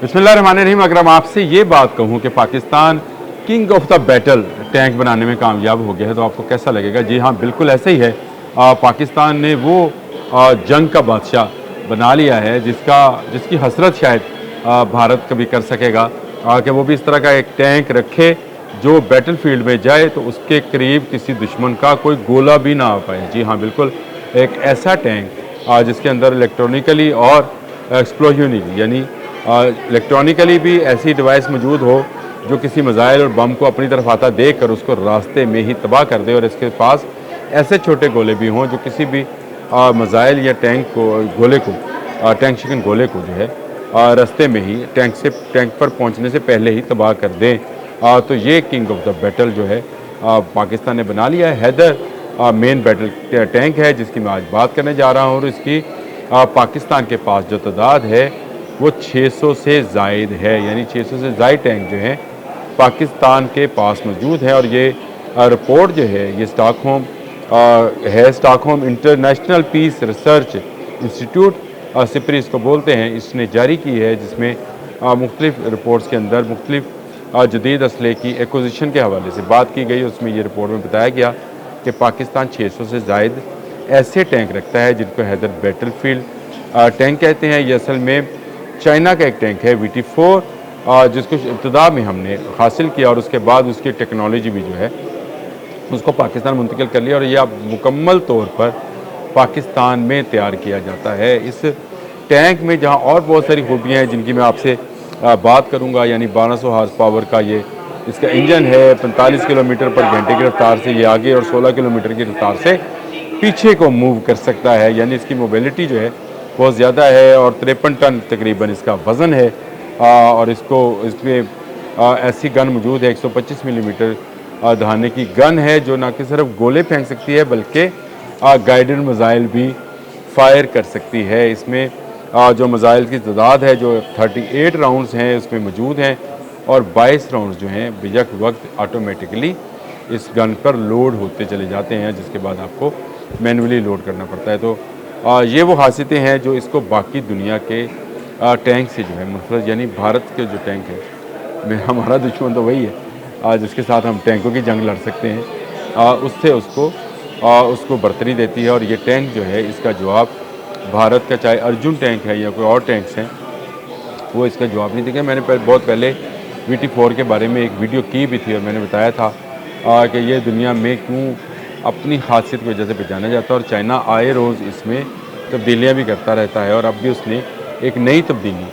बिस्मिल्लाहिर्रहमानिर्रहीम। अगर मैं आपसे ये बात कहूँ कि Pakistan king of the battle tank बनाने में कामयाब हो गया है तो आपको कैसा लगेगा? जी हाँ, बिल्कुल ऐसे ही है। पाकिस्तान ने वो जंग का बादशाह बना लिया है जिसकी हसरत शायद भारत कभी कर सकेगा, कि वो भी इस तरह का एक टैंक रखे जो बैटल फील्ड में जाए तो उसके करीब किसी दुश्मन का कोई गोला भी ना आ पाए। जी हाँ, बिल्कुल एक ऐसा टैंक जिसके अंदर इलेक्ट्रॉनिकली और एक्सप्लोजनली यानी इलेक्ट्रॉनिकली भी ऐसी डिवाइस मौजूद हो जो किसी मिसाइल और बम को अपनी तरफ आता देख कर उसको रास्ते में ही तबाह कर दे, और इसके पास ऐसे छोटे गोले भी हों जो किसी भी मिसाइल या टैंक को गोले को टैंक शिकन गोले को जो है रास्ते में ही टैंक पर पहुंचने से पहले ही तबाह कर दें। तो ये किंग ऑफ द बैटल जो है पाकिस्तान ने बना लिया है। हैदर मेन बैटल टैंक है जिसकी मैं आज बात करने जा रहा हूँ, और इसकी पाकिस्तान के पास जो तादाद है वो 600 से ज़ायद है, यानी 600 से ज़ायद टैंक जो हैं पाकिस्तान के पास मौजूद है। और ये रिपोर्ट जो है ये Stockholm International Peace Research Institute SIPRI इसको बोलते हैं, इसने जारी की है, जिसमें मुख्तलिफ रिपोर्ट्स के अंदर मुख्तलिफ जदीद असले की एक्विजिशन के हवाले से बात की गई। उसमें ये रिपोर्ट में बताया गया कि पाकिस्तान 600 से ज़ायद ऐसे टैंक रखता है जिनको हैदर बैटल फील्ड टैंक कहते हैं। ये असल में चाइना का एक टैंक है VT4, जिसको इब्तदा में हमने हासिल किया और उसके बाद उसकी टेक्नोलॉजी भी जो है उसको पाकिस्तान मुंतकिल कर लिया, और ये अब मुकम्मल तौर पर पाकिस्तान में तैयार किया जाता है। इस टैंक में जहां और बहुत सारी खूबियाँ हैं जिनकी मैं आपसे बात करूंगा, यानी 1200 हार्स पावर का ये इसका इंजन है, 45 किलोमीटर पर घंटे की रफ्तार से ये आगे और 16 किलोमीटर की रफ्तार से पीछे को मूव कर सकता है, यानी इसकी मोबिलिटी जो है बहुत ज़्यादा है, और 53 टन तकरीबन इसका वज़न है। और इसमें ऐसी गन मौजूद है 125 मिलीमीटर धाने की गन है जो ना कि सिर्फ गोले फेंक सकती है बल्कि गाइडेड मिसाइल भी फायर कर सकती है। इसमें जो मिसाइल की तादाद है जो 38 राउंड्स हैं इसमें मौजूद हैं, और 22 राउंड्स जो हैं बेशक वक्त ऑटोमेटिकली इस गन पर लोड होते चले जाते हैं, जिसके बाद आपको मैनुअली लोड करना पड़ता है। तो ये वो खासियतें हैं जो इसको बाकी दुनिया के टैंक से जो है मुनफरद, यानी भारत के जो टैंक है हमारा दुश्मन तो वही है जिसके साथ हम टैंकों की जंग लड़ सकते हैं, उससे उसको बरतरी देती है। और ये टैंक जो है इसका जवाब भारत का, चाहे अर्जुन टैंक है या कोई और टैंक्स हैं, वो इसका जवाब नहीं देंगे। मैंने बहुत पहले VT4 के बारे में एक वीडियो की भी थी और मैंने बताया था कि ये दुनिया में क्यों अपनी खासियत की वजह से पहचाना जाता है, और चाइना आए रोज़ इसमें तब्दीलियाँ भी करता रहता है, और अब भी उसने एक नई तब्दीली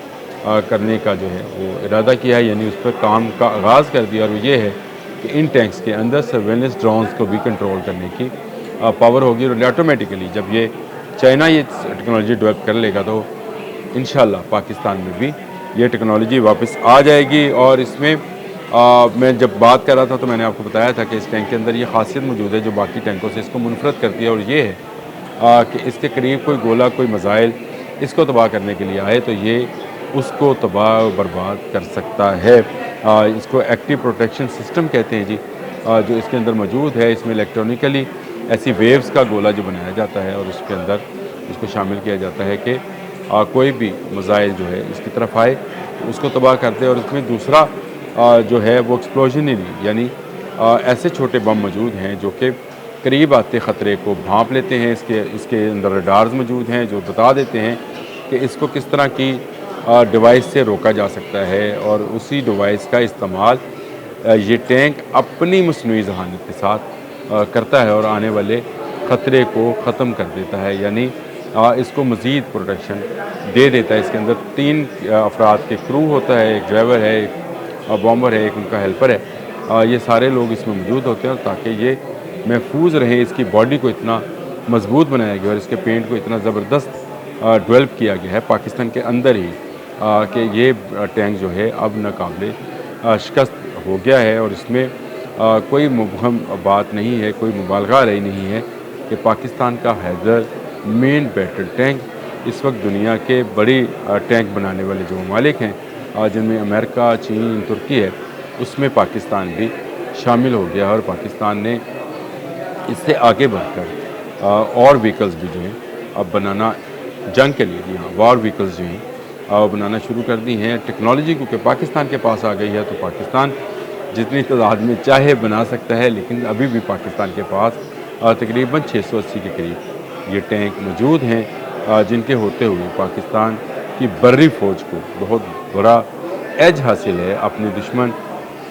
करने का जो है वो इरादा किया है, यानी उस पर काम का आगाज़ कर दिया। और वो ये है कि इन टैंक्स के अंदर सर्वेलेंस ड्रोन्स को भी कंट्रोल करने की पावर होगी, और ऑटोमेटिकली जब ये चाइना ये टेक्नोलॉजी डेवलप कर लेगा तो इंशाल्लाह पाकिस्तान में भी ये टेक्नोलॉजी वापस आ जाएगी। और इसमें मैं जब बात कर रहा था तो मैंने आपको बताया था कि इस टैंक के अंदर ये खासियत मौजूद है जो बाकी टैंकों से इसको मुनफरद करती है, और ये है कि इसके करीब कोई गोला कोई मिसाइल इसको तबाह करने के लिए आए तो ये उसको तबाह बर्बाद कर सकता है। इसको एक्टिव प्रोटेक्शन सिस्टम कहते हैं जी, जो इसके अंदर मौजूद है। इसमें इलेक्ट्रॉनिकली ऐसी वेव्स का गोला जो बनाया जाता है और उसके अंदर इसको शामिल किया जाता है कि कोई भी मिसाइल जो है इसकी तरफ आए तो उसको तबाह करते हैं। और इसमें दूसरा जो है वो एक्सप्लोजनली, यानी ऐसे छोटे बम मौजूद हैं जो कि करीब आते ख़तरे को भांप लेते हैं। इसके अंदर रडार्स मौजूद हैं जो बता देते हैं कि इसको किस तरह की डिवाइस से रोका जा सकता है, और उसी डिवाइस का इस्तेमाल ये टैंक अपनी मसनूई ज़हानत के साथ करता है और आने वाले ख़तरे को ख़त्म कर देता है, यानी इसको मज़ीद प्रोटेक्शन दे देता है। इसके अंदर 3 अफराद के क्रू होता है, एक ड्राइवर है, एक बॉम्बर है, एक उनका हेल्पर है। ये सारे लोग इसमें मौजूद होते हैं, और ताकि ये महफूज रहे इसकी बॉडी को इतना मजबूत बनाया गया और इसके पेंट को इतना ज़बरदस्त डेवलप किया गया है पाकिस्तान के अंदर ही कि ये टैंक जो है अब नाकाबिले शिकस्त हो गया है। और इसमें कोई मुबहम बात नहीं है, कोई मुबालगा रही नहीं है कि पाकिस्तान का हैदर मेन बैटल टैंक इस वक्त दुनिया के बड़ी टैंक बनाने वाले जो ममालिक हैं जिनमें अमेरिका, चीन, तुर्की है, उसमें पाकिस्तान भी शामिल हो गया। और पाकिस्तान ने इससे आगे बढ़कर और व्हीकल्स भी जो हैं अब बनाना जंग के लिए, जी हाँ, वॉर व्हीकल्स जो हैं بنانا شروع کر دی ہیں. ٹیکنالوجی کیونکہ پاکستان کے پاس آ گئی ہے تو پاکستان جتنی تعداد میں چاہے بنا سکتا ہے, لیکن ابھی بھی پاکستان کے پاس تقریباً 680 کے قریب یہ ٹینک موجود ہیں, جن کے ہوتے ہوئے پاکستان کی بری فوج کو بہت بڑا ایج حاصل ہے اپنے دشمن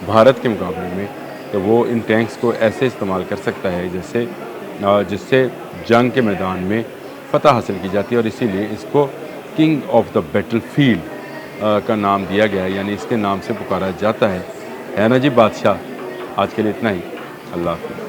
بھارت کے مقابلے میں. تو وہ ان ٹینکس کو ایسے استعمال کر سکتا ہے جس سے جنگ کے میدان میں فتح حاصل کی جاتی ہے, اور اسی لیے اس کو king of the battle field کا نام دیا گیا ہے, یعنی اس کے نام سے پکارا جاتا ہے نا جی بادشاہ. آج کے لیے اتنا ہی. اللہ حافظ.